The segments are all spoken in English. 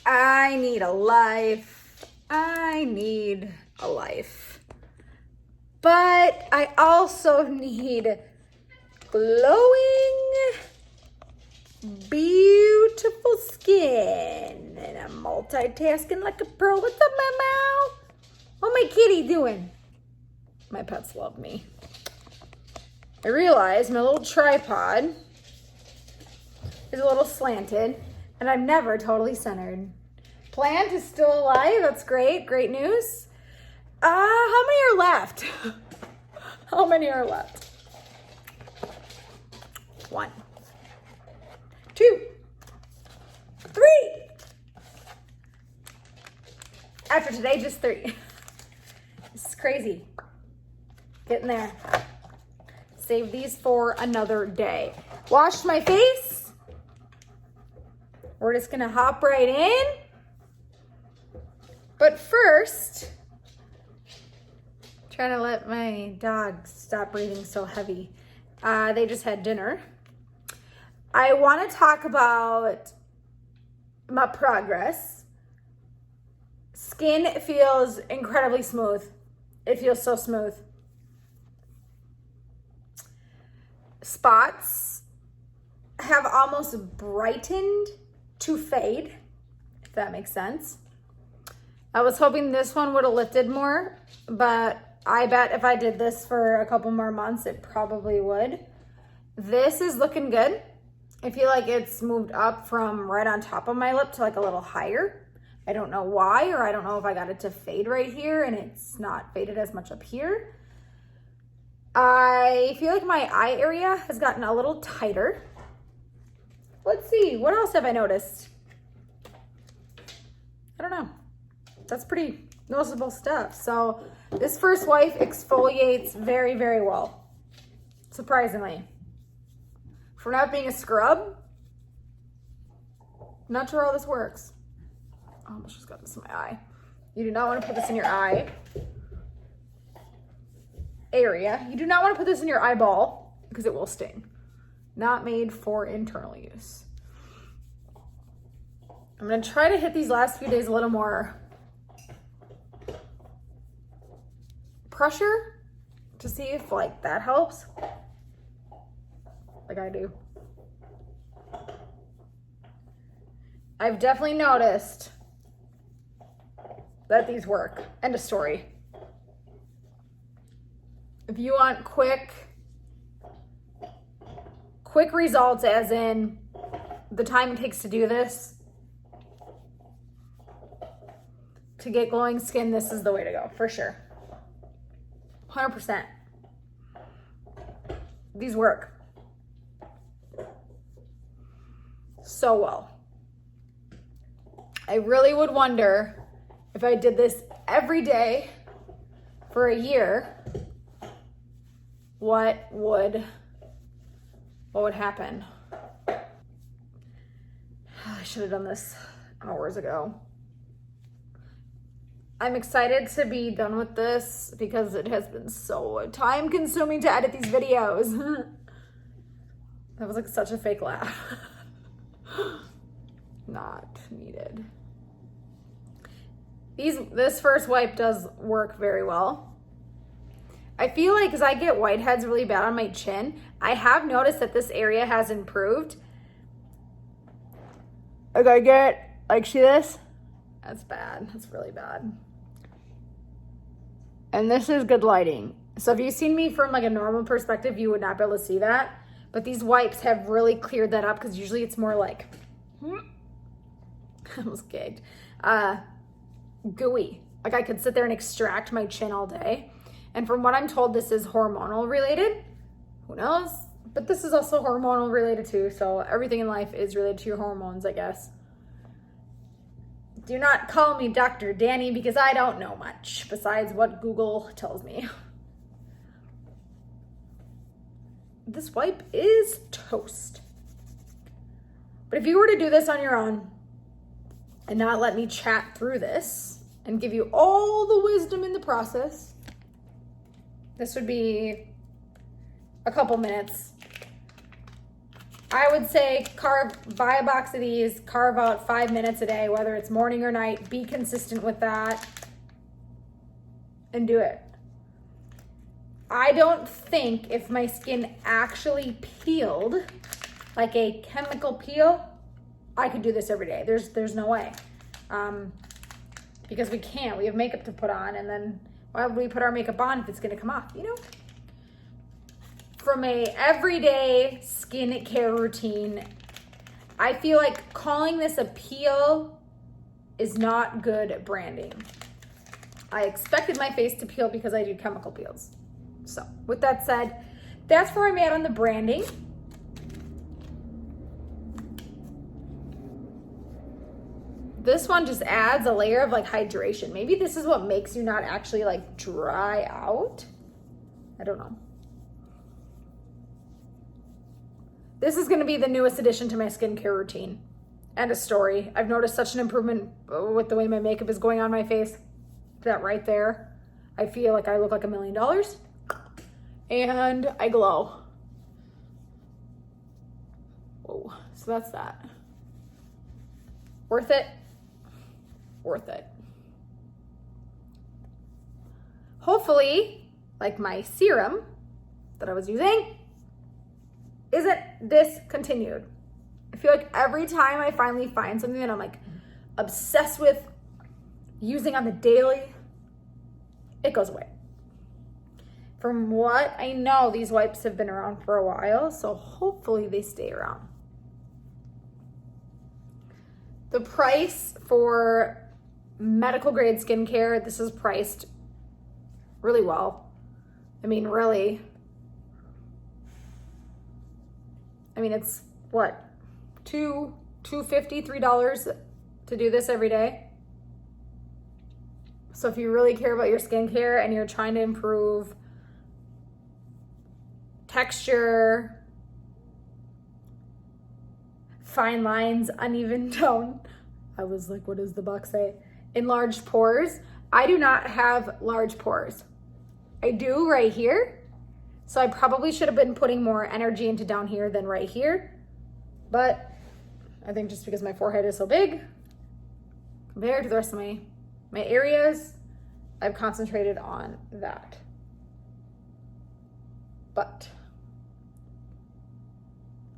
I need a life. I need a life. But I also need glowing, beautiful skin. And I'm multitasking like a pro. What's up, Mama? What my kitty doing? My pets love me. I realized my little tripod is a little slanted and I'm never totally centered. Plant is still alive. That's great. Great news. How many are left? How many are left? 1, 2, 3. After today, just 3. This is crazy. Getting there. Save these for another day. Washed my face. We're just gonna hop right in. But first, trying to let my dogs stop breathing so heavy. They just had dinner. I want to talk about my progress. Skin feels incredibly smooth. It feels so smooth. Spots have almost brightened to fade, if that makes sense. I was hoping this one would have lifted more, but I bet if I did this for a couple more months, it probably would. This is looking good. I feel like it's moved up from right on top of my lip to like a little higher. I don't know why, or I don't know if I got it to fade right here and it's not faded as much up here. I feel like my eye area has gotten a little tighter. Let's see, what else have I noticed? I don't know. That's pretty noticeable stuff. So this first wipe exfoliates very, very well, surprisingly. For not being a scrub, not sure how this works. I almost just got this in my eye. You do not want to put this in your eye area. You do not want to put this in your eyeball because it will sting. Not made for internal use. I'm going to try to hit these last few days a little more pressure to see if like that helps. Like I do. I've definitely noticed that these work. End of story. If you want quick results, as in the time it takes to do this, to get glowing skin, this is the way to go, for sure. 100%. These work so well. I really would wonder if I did this every day for a year, what would happen? I should have done this hours ago. I'm excited to be done with this because it has been so time consuming to edit these videos. That was like such a fake laugh. Not needed. This first wipe does work very well. I feel like as I get whiteheads really bad on my chin, I have noticed that this area has improved. Like I get, like, see this? That's bad. That's really bad. And this is good lighting. So if you've seen me from like a normal perspective, you would not be able to see that. But these wipes have really cleared that up because usually it's more like, I almost gagged, gooey. Like I could sit there and extract my chin all day. And from what I'm told, this is hormonal related. Who knows? But this is also hormonal related too. So everything in life is related to your hormones, I guess. Do not call me Dr. Danny because I don't know much besides what Google tells me. This wipe is toast. But if you were to do this on your own and not let me chat through this and give you all the wisdom in the process, this would be a couple minutes I would say buy a box of these, carve out 5 minutes a day, whether it's morning or night, be consistent with that and do it. I don't think if my skin actually peeled, like a chemical peel, I could do this every day. There's no way. Because we can't. We have makeup to put on, and then why would we put our makeup on if it's gonna come off, you know? From a everyday skincare routine, I feel like calling this a peel is not good branding. I expected my face to peel because I do chemical peels. So with that said, that's where I'm at on the branding. This one just adds a layer of like hydration. Maybe this is what makes you not actually like dry out. I don't know. This is gonna be the newest addition to my skincare routine. End of story. I've noticed such an improvement with the way my makeup is going on my face. That right there, I feel like I look like $1 million and I glow. Whoa, so that's that. Worth it? Worth it. Hopefully, like my serum that I was using, isn't discontinued. I feel like every time I finally find something that I'm like obsessed with using on the daily, it goes away. From what I know, these wipes have been around for a while, so hopefully they stay around. The price for medical grade skincare, this is priced really well. I mean, really. I mean, it's what? $2.50, $3 to do this every day. So if you really care about your skincare and you're trying to improve texture, fine lines, uneven tone. I was like, what does the box say? Enlarged pores. I do not have large pores. I do right here. So I probably should have been putting more energy into down here than right here. But I think just because my forehead is so big compared to the rest of my areas, I've concentrated on that. But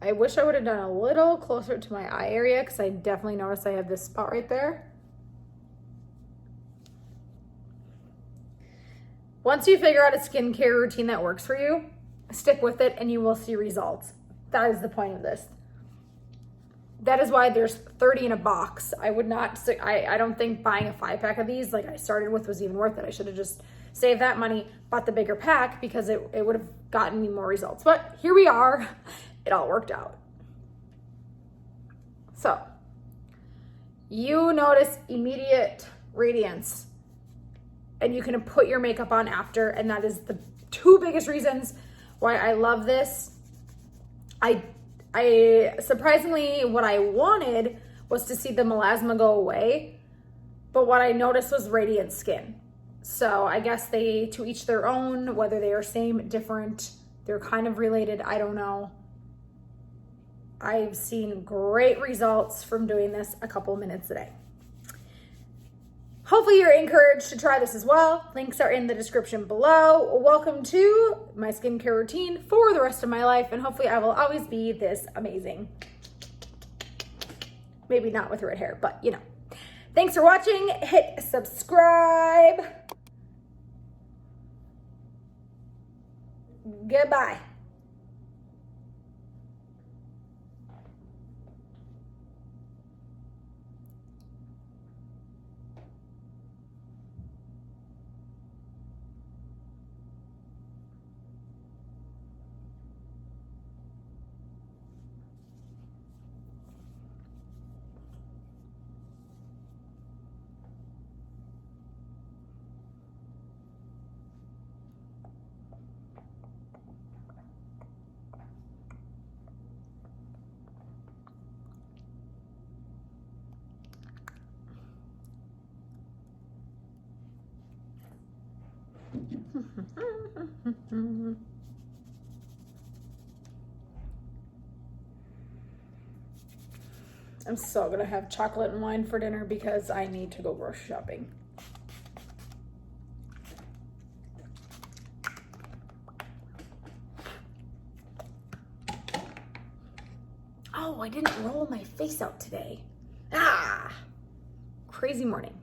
I wish I would have done a little closer to my eye area because I definitely noticed I have this spot right there. Once you figure out a skincare routine that works for you, stick with it and you will see results. That is the point of this. That is why there's 30 in a box. I don't think buying a 5-pack of these like I started with was even worth it. I should have just saved that money, bought the bigger pack because it would have gotten me more results. But here we are. It all worked out. So you notice immediate radiance and you can put your makeup on after, and that is the 2 biggest reasons why I love this. I surprisingly, what I wanted was to see the melasma go away, but what I noticed was radiant skin. So I guess they, to each their own, whether they are same, different, they're kind of related, I don't know. I've seen great results from doing this a couple minutes a day. Hopefully you're encouraged to try this as well. Links are in the description below. Welcome to my skincare routine for the rest of my life, and hopefully I will always be this amazing. Maybe not with red hair, but you know. Thanks for watching. Hit subscribe. Goodbye. I'm still gonna have chocolate and wine for dinner because I need to go grocery shopping. Oh, I didn't roll my face out today. Ah, crazy morning.